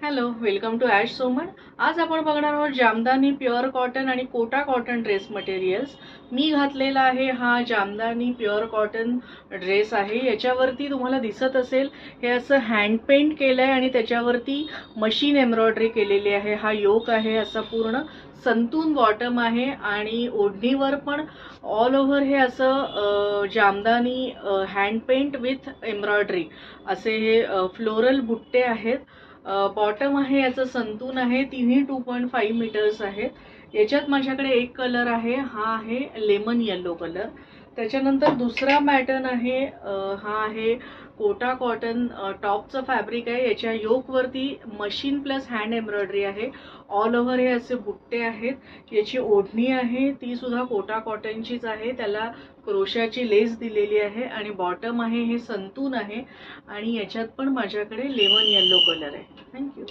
Hello, welcome to Ash Soman. आज आपण बघणार आहोत जामदानी प्युअर कॉटन आणि कोटा कॉटन ड्रेस मटेरियल्स. मी घातलेला आहे हा जामदानी प्युअर कॉटन ड्रेस आहे. याच्यावरती तुम्हाला दिसत असेल हे असं हँड पेंट केलं आहे आणि त्याच्यावरती मशीन एम्ब्रॉयडरी केलेली आहे. हा योक आहे असा पूर्ण संतून बॉटम आहे आणि ओढणीवर पण ऑल ओव्हर हे असं jamdani hand paint with embroidery असे हे फ्लोरल बुट्टे आहेत. बॉटम आहे याचं संतून आहे. तिन्ही 2.5 मीटर्स आहेत. याच्यात माझ्याकडे एक कलर आहे, हा आहे लेमन येलो कलर. त्याच्यानंतर दुसरा पॅटर्न आहे, हा आहे कोटा कॉटन टॉपचं फॅब्रिक आहे. याच्या योकवरती मशीन प्लस हँड एम्ब्रॉयडरी आहे. ऑल ओव्हर हे असे बुट्टे आहेत. याची ओढणी आहे ती सुद्धा कोटा कॉटनचीच आहे. त्याला क्रोशाची लेस दिलेली आहे आणि बॉटम आहे हे संतून आहे आणि याच्यात पण माझ्याकडे लेमन येलो कलर आहे. थँक्यू.